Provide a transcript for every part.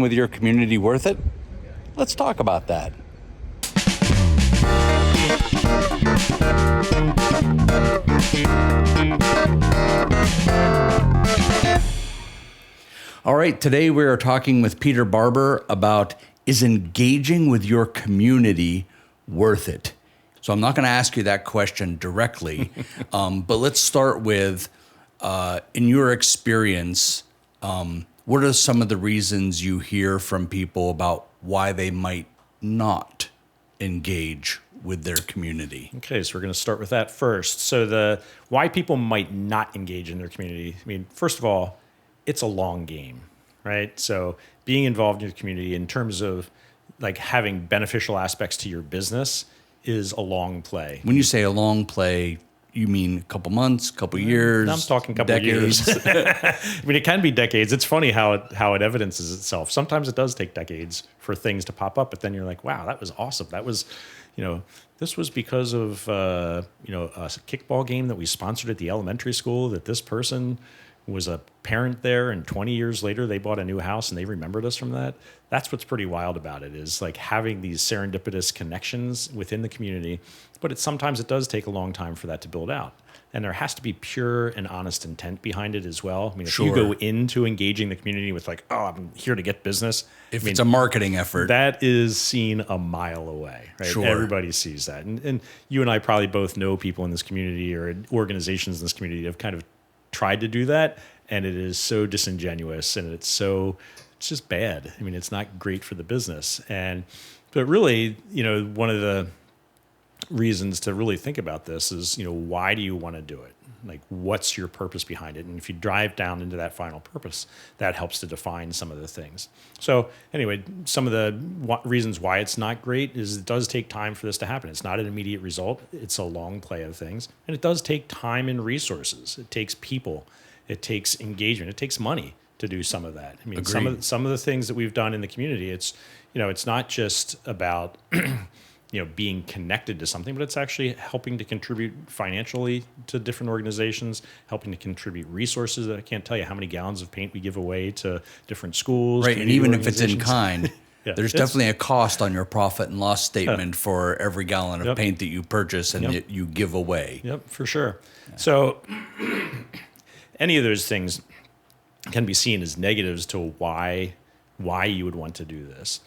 with your community worth it? Let's talk about that. All right, today we are talking with Peter Barber about, is engaging with your community worth it? So I'm not going to ask you that question directly, but let's start with, in your experience, what are some of the reasons you hear from people about why they might not engage with their community? Okay, so we're going to start with that first. So the why people might not engage in their community. I mean, first of all, it's a long game, right? So being involved in your community in terms of like having beneficial aspects to your business is a long play. When you say a long play, you mean a couple months, couple years? I'm talking a couple decades. years. I mean, it can be decades. It's funny how it evidences itself. Sometimes it does take decades for things to pop up, but then you're like, wow, that was awesome. That was, this was because of, a kickball game that we sponsored at the elementary school that this person was a parent there, and 20 years later they bought a new house and they remembered us from that. That's what's pretty wild about it, is like having these serendipitous connections within the community. But sometimes it does take a long time for that to build out. And there has to be pure and honest intent behind it as well. I mean, if you go into engaging the community with like, oh, I'm here to get business. It's a marketing effort. That is seen a mile away, right? Sure. Everybody sees that. And you and I probably both know people in this community or organizations in this community that have kind of tried to do that, and it is so disingenuous and it's just bad. I mean, it's not great for the business. But really, one of the reasons to really think about this is, why do you want to do it? Like, what's your purpose behind it? And if you drive down into that final purpose, that helps to define some of the things. So anyway, some of the reasons why it's not great is it does take time for this to happen. It's not an immediate result. It's a long play of things. And it does take time and resources. It takes people. It takes engagement. It takes money to do some of that. I mean, some of the things that we've done in the community, it's not just about being connected to something, but it's actually helping to contribute financially to different organizations, helping to contribute resources. I can't tell you how many gallons of paint we give away to different schools. Right, and even if it's in kind, there's definitely a cost on your profit and loss statement for every gallon of paint that you purchase and that you give away. Yep, for sure. Yeah. So any of those things can be seen as negatives to why you would want to do this.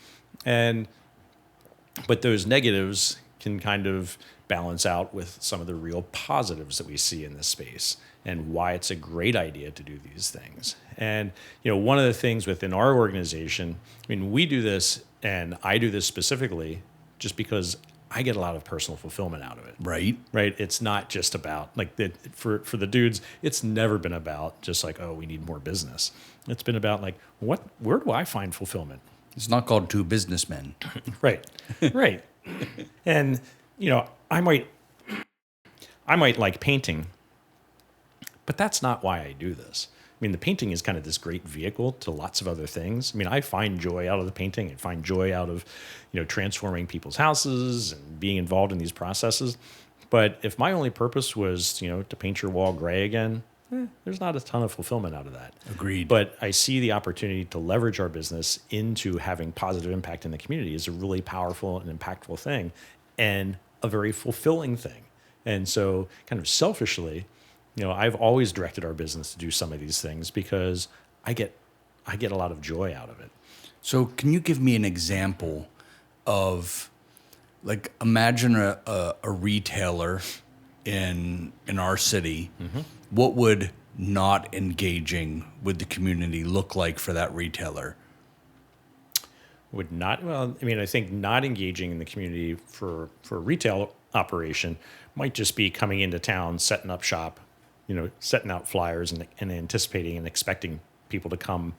But those negatives can kind of balance out with some of the real positives that we see in this space and why it's a great idea to do these things. And, one of the things within our organization, I mean, we do this, and I do this specifically just because I get a lot of personal fulfillment out of it. Right. Right. It's not just about for the dudes, it's never been about just like, oh, we need more business. It's been about like, where do I find fulfillment? It's not called Two Businessmen. Right. Right. And, I might like painting, but that's not why I do this. I mean, the painting is kind of this great vehicle to lots of other things. I mean, I find joy out of the painting. I find joy out of, transforming people's houses and being involved in these processes. But if my only purpose was, to paint your wall gray again, there's not a ton of fulfillment out of that. Agreed. But I see the opportunity to leverage our business into having positive impact in the community is a really powerful and impactful thing and a very fulfilling thing. And so kind of selfishly, I've always directed our business to do some of these things because I get a lot of joy out of it. So can you give me an example of, like, imagine a retailer in our city. Mm-hmm. What would not engaging with the community look like for that retailer? I think not engaging in the community for a retail operation might just be coming into town, setting up shop, setting out flyers and anticipating and expecting people to come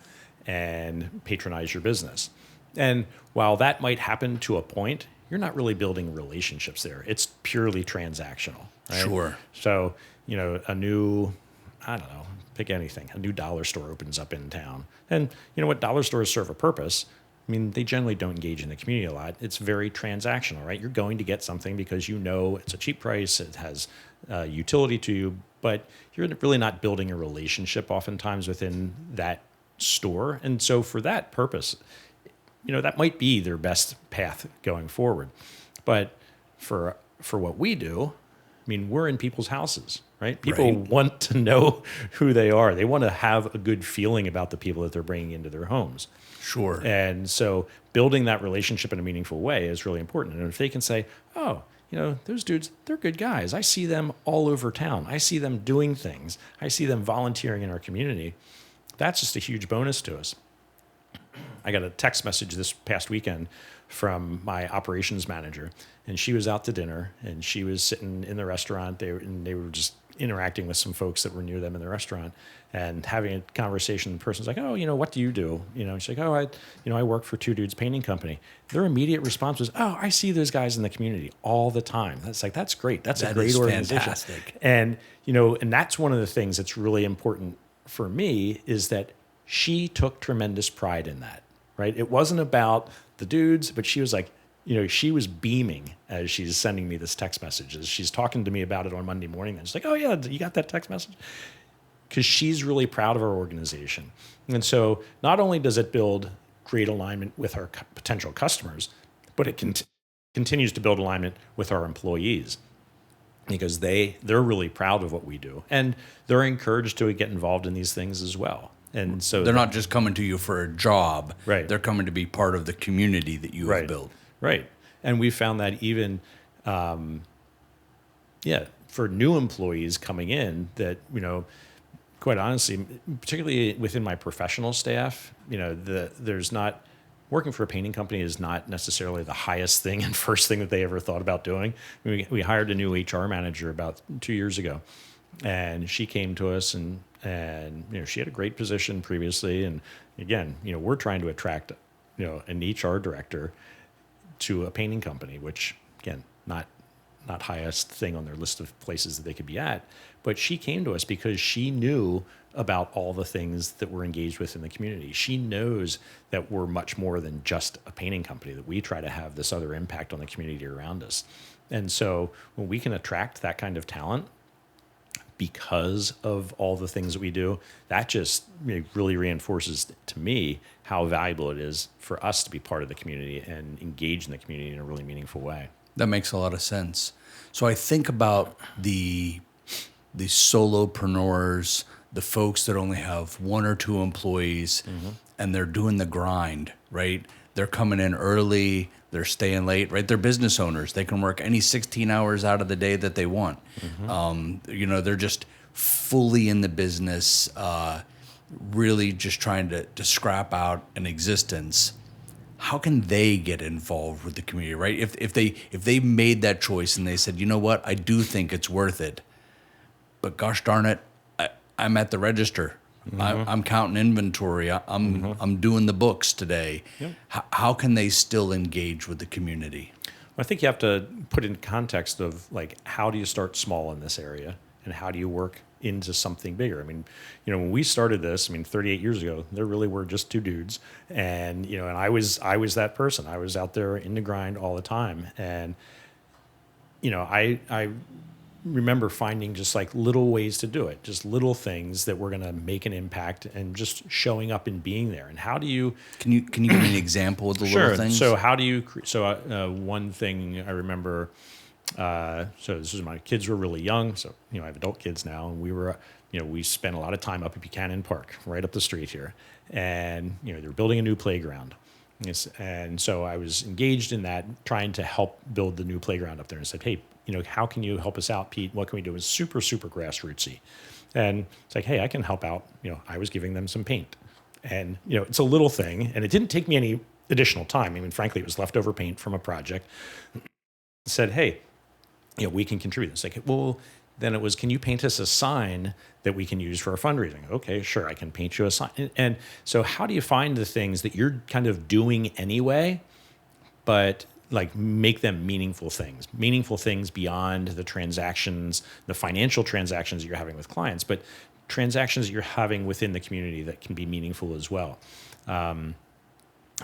and patronize your business. And while that might happen to a point, you're not really building relationships there. It's purely transactional. Right? Sure. So, a new, pick anything, a new dollar store opens up in town. And you know what? Dollar stores serve a purpose. I mean, they generally don't engage in the community a lot. It's very transactional, right? You're going to get something because it's a cheap price, it has utility to you, but you're really not building a relationship oftentimes within that store. And so for that purpose, that might be their best path going forward. But for what we do, I mean, we're in people's houses, right? People want to know who they are. They want to have a good feeling about the people that they're bringing into their homes. Sure. And so building that relationship in a meaningful way is really important. And if they can say, oh, those dudes, they're good guys. I see them all over town. I see them doing things. I see them volunteering in our community. That's just a huge bonus to us. I got a text message this past weekend from my operations manager, and she was out to dinner, and she was sitting in the restaurant. They were just interacting with some folks that were near them in the restaurant and having a conversation. The person's like, oh, what do you do? She's like, oh, I work for Two Dudes Painting Company. Their immediate response was, oh, I see those guys in the community all the time. That's great. That's a great organization. Fantastic. And, and that's one of the things that's really important for me is that she took tremendous pride in that, right? It wasn't about the dudes, but she was like, she was beaming as she's sending me this text message. As she's talking to me about it on Monday morning, and she's like, oh yeah, you got that text message? Because she's really proud of our organization. And so not only does it build great alignment with our potential customers, but it continues to build alignment with our employees because they're really proud of what we do. And they're encouraged to get involved in these things as well. And so they're not just coming to you for a job. Right. They're coming to be part of the community that you have built. Right. And we found that even, for new employees coming in that, quite honestly, particularly within my professional staff, there's not, working for a painting company is not necessarily the highest thing and first thing that they ever thought about doing. We hired a new HR manager about 2 years ago, and she came to us and she had a great position previously. And again, we're trying to attract, an HR director to a painting company, which again, not highest thing on their list of places that they could be at. But she came to us because she knew about all the things that we're engaged with in the community. She knows that we're much more than just a painting company, that we try to have this other impact on the community around us. And so when we can attract that kind of talent because of all the things that we do, that just really reinforces to me how valuable it is for us to be part of the community and engage in the community in a really meaningful way. That makes a lot of sense. So I think about the solopreneurs, the folks that only have one or two employees, and they're doing the grind, right? They're coming in early, they're staying late, right? They're business owners. They can work any 16 hours out of the day that they want. They're just fully in the business, really just trying to scrap out an existence. How can they get involved with the community, right? If they made that choice and they said, you know what, I do think it's worth it, but gosh darn it, I'm at the register. I'm counting inventory. I'm doing the books today. Yep. How can they still engage with the community? I think you have to put in context of how do you start small in this area and how do you work into something bigger? I mean, when we started this, 38 years ago, there really were just two dudes, and and I was that person. I was out there in the grind all the time, and I remember finding just little ways to do it, just little things that were going to make an impact, and just showing up and being there. And how do you? Can you give me an example of the little things? So how do you? One thing I remember. So this was my kids were really young. So I have adult kids now, and we were we spent a lot of time up at Buchanan Park, right up the street here, and they were building a new playground. Yes, and so I was engaged in that, trying to help build the new playground up there, and said, hey, how can you help us out, Pete? What can we do? It was super, super grassrootsy. And it's like, hey, I can help out. I was giving them some paint. And, it's a little thing. And it didn't take me any additional time. Frankly, it was leftover paint from a project. Said, hey, we can contribute. It's like, well, then it was, can you paint us a sign that we can use for our fundraising? Okay, sure, I can paint you a sign. And so how do you find the things that you're kind of doing anyway, but make them meaningful things beyond the transactions, the financial transactions that you're having with clients, but transactions that you're having within the community that can be meaningful as well.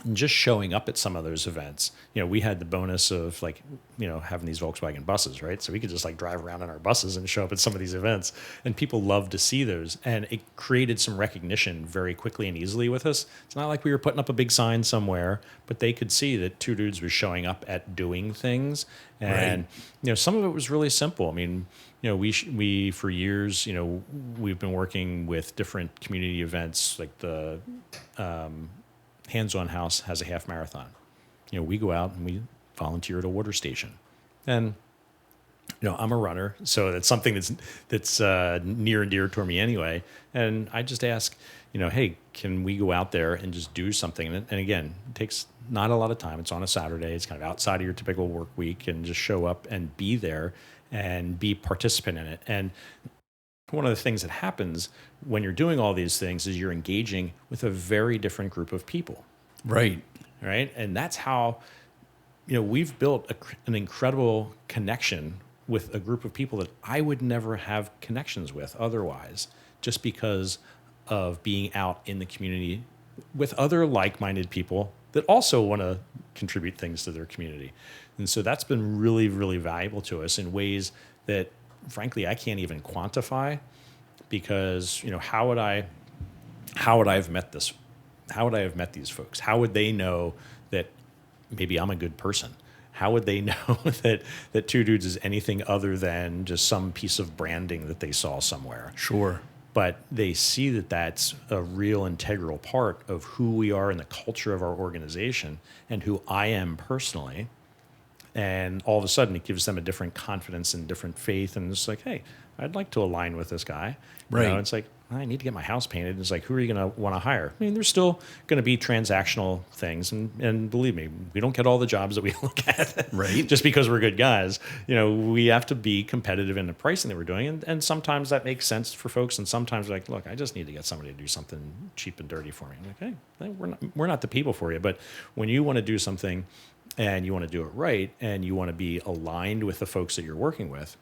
And just showing up at some of those events, we had the bonus of like, having these Volkswagen buses, right? So we could just like drive around in our buses and show up at some of these events, and people loved to see those. And it created some recognition very quickly and easily with us. It's not like we were putting up a big sign somewhere, but they could see that Two Dudes was showing up at doing things. And, some of it was really simple. I mean, we for years, we've been working with different community events like the, Hands On House has a half marathon. We go out and we volunteer at a water station, and I'm a runner, so that's something that's near and dear to me anyway. And I just ask, hey, can we go out there and just do something? And again, it takes not a lot of time. It's on a Saturday. It's kind of outside of your typical work week, and just show up and be there and be participant in it. And one of the things that happens when you're doing all these things is you're engaging with a very different group of people. Right. Right. And that's how, we've built an incredible connection with a group of people that I would never have connections with otherwise, just because of being out in the community with other like-minded people that also want to contribute things to their community. And so that's been really, really valuable to us in ways that, frankly, I can't even quantify, because how would I have met these folks? How would they know that maybe I'm a good person? How would they know that Two Dudes is anything other than just some piece of branding that they saw somewhere? Sure. But they see that that's a real integral part of who we are in the culture of our organization and who I am personally. And all of a sudden, it gives them a different confidence and different faith. And it's like, hey, I'd like to align with this guy. Right. It's like, I need to get my house painted. And it's like, who are you going to want to hire? I mean, there's still going to be transactional things. And believe me, we don't get all the jobs that we look at right. just because we're good guys. We have to be competitive in the pricing that we're doing. And sometimes that makes sense for folks. And sometimes like, look, I just need to get somebody to do something cheap and dirty for me. I'm like, hey, we're not the people for you. But when you want to do something and you want to do it right, and you want to be aligned with the folks that you're working with,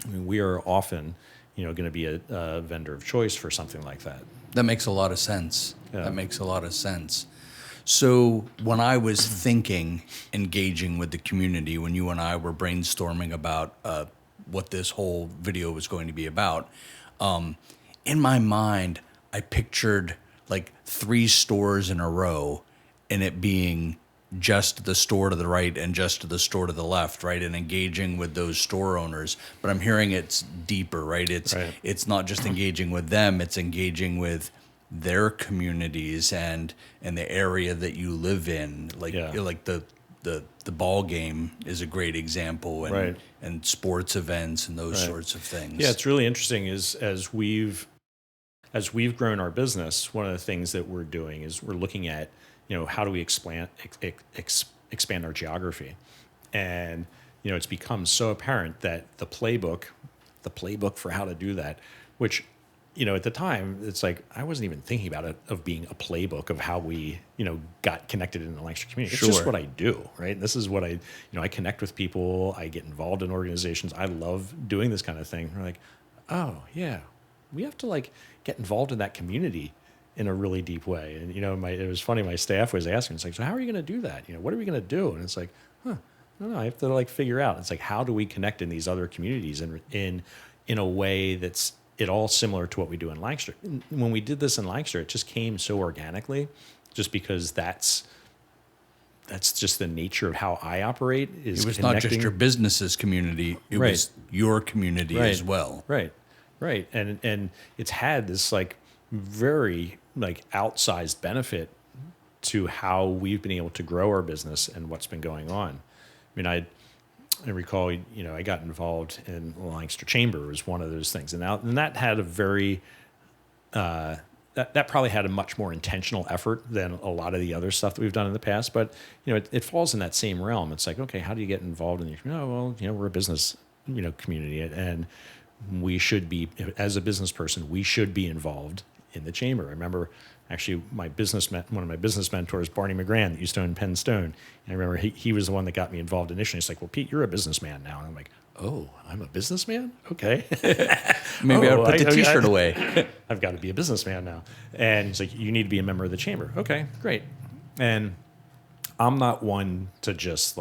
I mean, we are often, going to be a vendor of choice for something like that. That makes a lot of sense. Yeah. That makes a lot of sense. So when I was thinking, engaging with the community, when you and I were brainstorming about what this whole video was going to be about, in my mind, I pictured like 3 stores in a row, and it being just the store to the right and just to the store to the left, right? And engaging with those store owners. But I'm hearing it's deeper, right? It's not just engaging with them, it's engaging with their communities and the area that you live in. Like the ball game is a great example, and and sports events and those sorts of things. Yeah, it's really interesting as we've grown our business, one of the things that we're doing is we're looking at, how do we expand our geography? And, it's become so apparent that the playbook for how to do that, which, at the time, it's like, I wasn't even thinking about it of being a playbook of how we, got connected in the Lancaster community. Sure. It's just what I do, right? This is what I connect with people. I get involved in organizations. I love doing this kind of thing. We're like, oh yeah, we have to get involved in that community in a really deep way. And, it was funny, my staff was asking, it's like, so how are you going to do that? What are we going to do? And it's like, I don't know, I have to figure out. It's like, how do we connect in these other communities in a way that's it all similar to what we do in Lancaster? And when we did this in Lancaster, it just came so organically, just because that's just the nature of how I operate. It was not just your business's community, it was your community as well. Right. And it's had this very outsized benefit to how we've been able to grow our business and what's been going on. I mean, I recall, I got involved in the Lancaster Chamber was one of those things, and that had a very that probably had a much more intentional effort than a lot of the other stuff that we've done in the past. But it falls in that same realm. It's like, okay, how do you get involved in the? Oh, well, we're a business community, and we should be, as a business person, we should be involved in the chamber. I remember actually one of my business mentors, Barney McGran, that used to own Penn Stone. And I remember he was the one that got me involved initially. He's like, well, Pete, you're a businessman now. And I'm like, oh, I'm a businessman? Okay. Maybe I'll put the T-shirt away. I've got to be a businessman now. And he's like, you need to be a member of the chamber. Okay, great. And I'm not one to just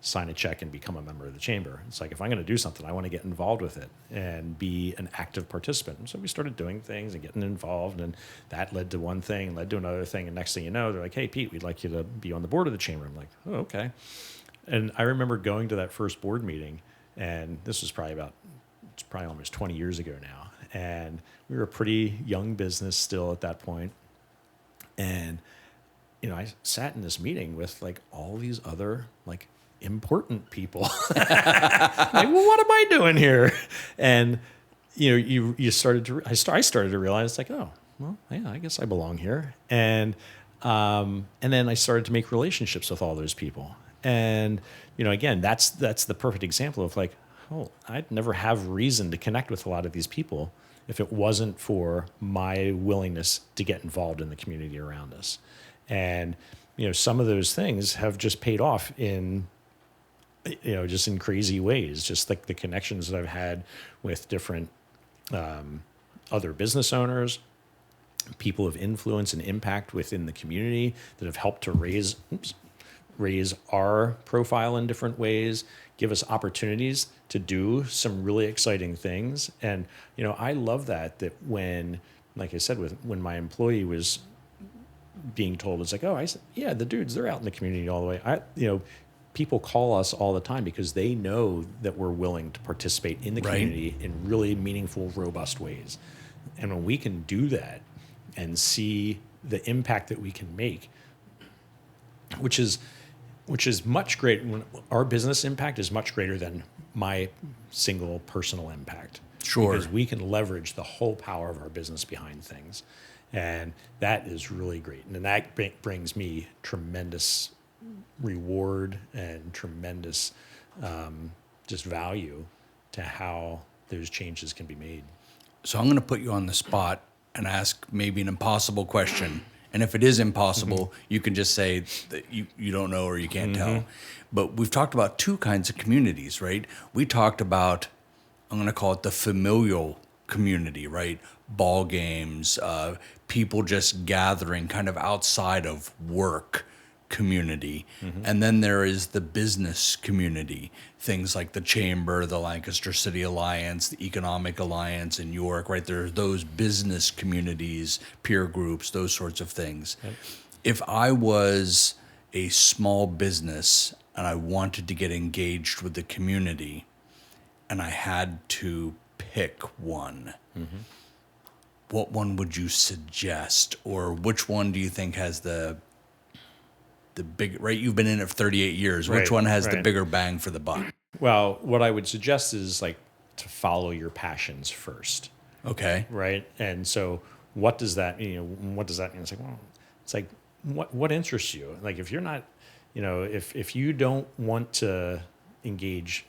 sign a check and become a member of the chamber. It's like, if I'm going to do something, I want to get involved with it and be an active participant. And so we started doing things and getting involved, and that led to one thing and led to another thing. And next thing you know, they're like, hey, Pete, we'd like you to be on the board of the chamber. I'm like, oh, okay. And I remember going to that first board meeting, and this was probably almost 20 years ago now. And we were a pretty young business still at that point. And, I sat in this meeting with all these other important people. Like, well, what am I doing here? And you started to I started to realize oh, well, yeah, I guess I belong here. And then I started to make relationships with all those people. And again, that's the perfect example of oh, I'd never have reason to connect with a lot of these people if it wasn't for my willingness to get involved in the community around us. And some of those things have just paid off in just in crazy ways, just like the connections that I've had with different other business owners, people of influence and impact within the community that have helped to raise our profile in different ways, give us opportunities to do some really exciting things. And, I love that when, like I said, when my employee was being told, it's yeah, the dudes, they're out in the community all the way. People call us all the time because they know that we're willing to participate in the community in really meaningful, robust ways. And when we can do that and see the impact that we can make, which is much greater, when our business impact is much greater than my single personal impact. Sure. Because we can leverage the whole power of our business behind things. And that is really great. And that brings me tremendous reward and tremendous just value to how those changes can be made. So I'm going to put you on the spot and ask maybe an impossible question. And if it is impossible, you can just say that you don't know or you can't tell. But we've talked about two kinds of communities, right? We talked about, I'm going to call it the familial community, right? Ball games, people just gathering kind of outside of work community. And then there is the business community, things like the Chamber, the Lancaster City Alliance, the Economic Alliance in York, right? There are those business communities, peer groups, those sorts of things. Yep. If I was a small business and I wanted to get engaged with the community and I had to pick one, what one would you suggest? Or which one do you think has the big, right? You've been in it for 38 years. Which one has the bigger bang for the buck? Well, what I would suggest is to follow your passions first. Okay. Right. And so what does that mean? What does that mean? It's what interests you? If you're not, if you don't want to engage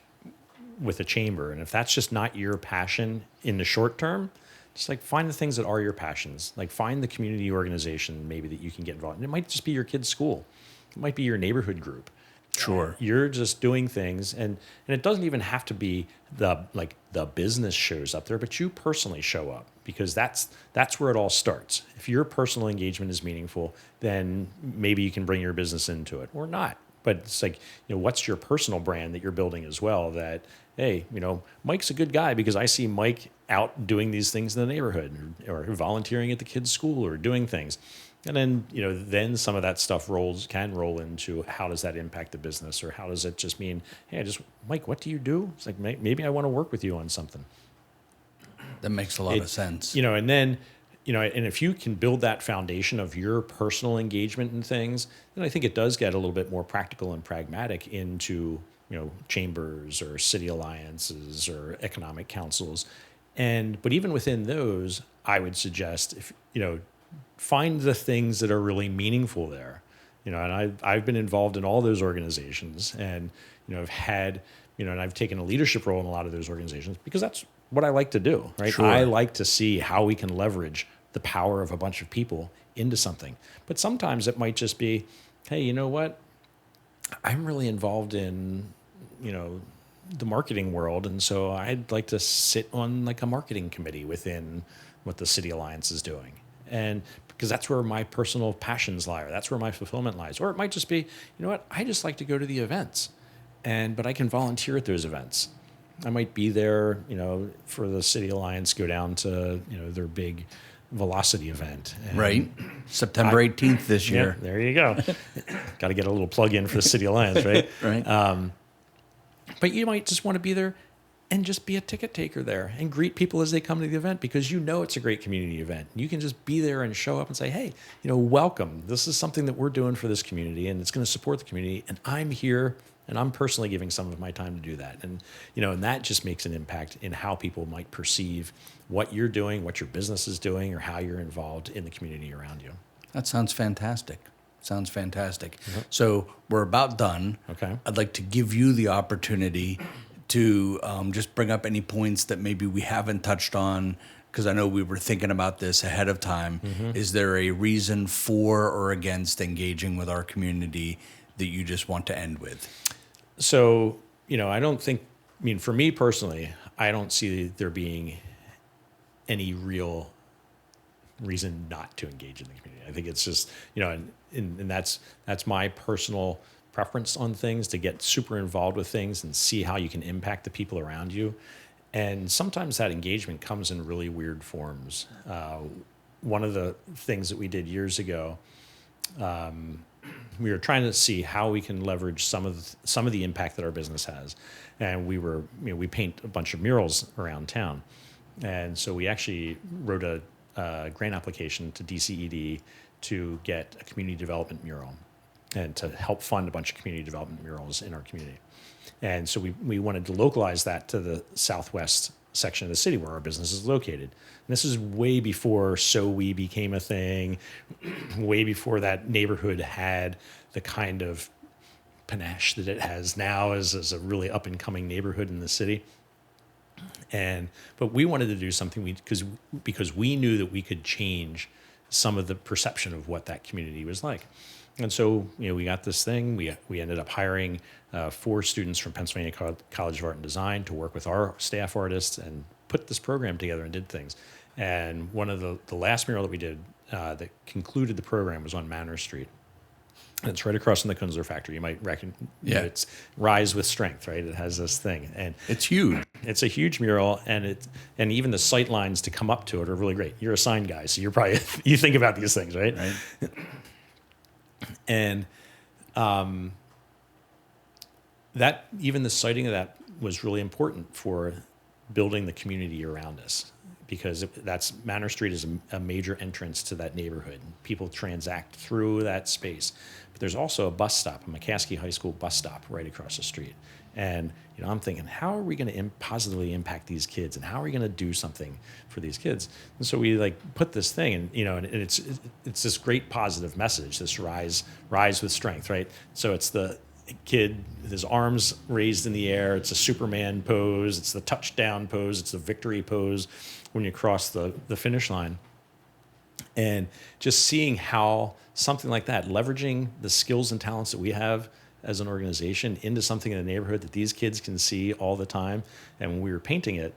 with a chamber, and if that's just not your passion in the short term, just find the things that are your passions. Find the community organization maybe that you can get involved in. It might just be your kid's school. It might be your neighborhood group. Sure. You're just doing things, and it doesn't even have to be the business shows up there, but you personally show up, because that's where it all starts. If your personal engagement is meaningful, then maybe you can bring your business into it, or not. But it's what's your personal brand that you're building as well? That, hey, Mike's a good guy because I see Mike out doing these things in the neighborhood, or volunteering at the kids' school, or doing things. And then, then some of that stuff can roll into how does that impact the business, or how does it just mean, hey, Mike, what do you do? It's maybe I want to work with you on something. That makes a lot of sense. And then, and if you can build that foundation of your personal engagement in things, then I think it does get a little bit more practical and pragmatic into, chambers or city alliances or economic councils. But even within those, I would suggest, if, find the things that are really meaningful there. And I've been involved in all those organizations, and, I've had, and I've taken a leadership role in a lot of those organizations because that's what I like to do, right? Sure. I like to see how we can leverage the power of a bunch of people into something. But sometimes it might just be, hey, you know what? I'm really involved in, the marketing world, and so I'd like to sit on a marketing committee within what the City Alliance is doing. And because that's where my personal passions lie, or that's where my fulfillment lies. Or it might just be, you know what, I just like to go to the events, but I can volunteer at those events. I might be there, for the City Alliance, go down to, their big velocity event. And Right. September 18th this year. yeah, there you go. Got to get a little plug in for the City Alliance, right? Right. But you might just want to be there and just be a ticket taker there and greet people as they come to the event, because it's a great community event. You can just be there and show up and say, hey, welcome. This is something that we're doing for this community, and it's going to support the community. And I'm here, and I'm personally giving some of my time to do that. And, and that just makes an impact in how people might perceive what you're doing, what your business is doing, or how you're involved in the community around you. That sounds fantastic. So we're about done. Okay. I'd like to give you the opportunity to just bring up any points that maybe we haven't touched on, because I know we were thinking about this ahead of time. Is there a reason for or against engaging with our community that you just want to end with? So, I don't think, for me personally, I don't see there being any real reason not to engage in the community. I think it's just, and that's my personal preference on things, to get super involved with things and see how you can impact the people around you. And sometimes that engagement comes in really weird forms. One of the things that we did years ago, we were trying to see how we can leverage some of the impact that our business has. And we paint a bunch of murals around town. And so we actually wrote a grant application to DCED to get a community development mural, and to help fund a bunch of community development murals in our community. And so we wanted to localize that to the southwest section of the city where our business is located. And this is way before So We became a thing, way before that neighborhood had the kind of panache that it has now as a really up-and-coming neighborhood in the city. But we wanted to do something because we knew that we could change some of the perception of what that community was like. And so, we got this thing. We ended up hiring 4 students from Pennsylvania College of Art and Design to work with our staff artists and put this program together and did things. And one of the last mural that we did that concluded the program was on Manor Street. And it's right across from the Kunzler factory. You might reckon, it's Rise with Strength, right? It has this thing, and it's huge. It's a huge mural, and even the sight lines to come up to it are really great. You're a sign guy, so you're probably you think about these things, right? Right. And that even the sighting of that was really important for building the community around us, because Manor Street is a major entrance to that neighborhood. People transact through that space. But there's also a bus stop, a McCaskey High School bus stop right across the street. And I'm thinking, how are we going to positively impact these kids, and how are we going to do something for these kids? And so we put this thing, and and it's this great positive message, this rise with strength, right? So it's the kid with his arms raised in the air. It's a Superman pose. It's the touchdown pose. It's the victory pose when you cross the finish line. And just seeing how something like that, leveraging the skills and talents that we have as an organization into something in the neighborhood that these kids can see all the time. And when we were painting it,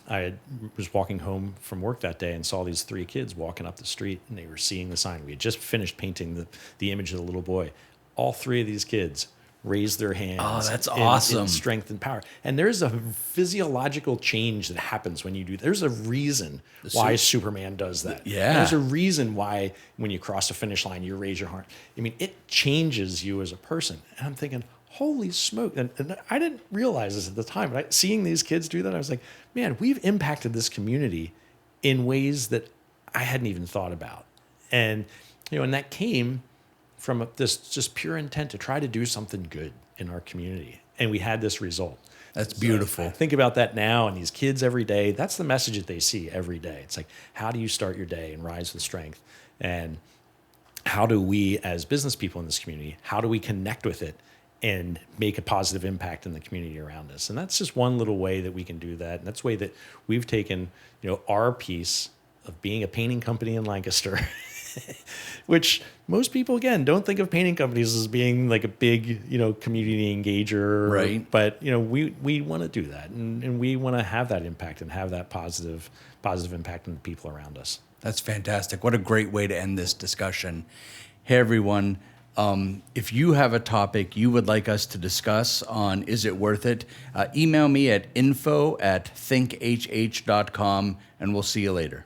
I was walking home from work that day and saw these 3 kids walking up the street, and they were seeing the sign. We had just finished painting the image of the little boy. All 3 of these kids raise their hands. Oh, that's awesome. In strength and power. And there's a physiological change that happens when you do that. There's a reason why Superman does that. Yeah. And there's a reason why when you cross a finish line, you raise your heart. It changes you as a person. And I'm thinking, holy smoke. And I didn't realize this at the time, but seeing these kids do that, I was like, man, we've impacted this community in ways that I hadn't even thought about. And, and that came from this just pure intent to try to do something good in our community. And we had this result. That's beautiful. So think about that now, and these kids every day, that's the message that they see every day. It's like, how do you start your day and rise with strength? And how do we, as business people in this community, how do we connect with it and make a positive impact in the community around us? And that's just one little way that we can do that. And that's the way that we've taken, our piece of being a painting company in Lancaster, which most people, again, don't think of painting companies as being like a big, community engager. Right. But, we want to do that, and we want to have that impact and have that positive impact on the people around us. That's fantastic. What a great way to end this discussion. Hey, everyone. If you have a topic you would like us to discuss on Is It Worth It, email me at info@thinkhh.com, and we'll see you later.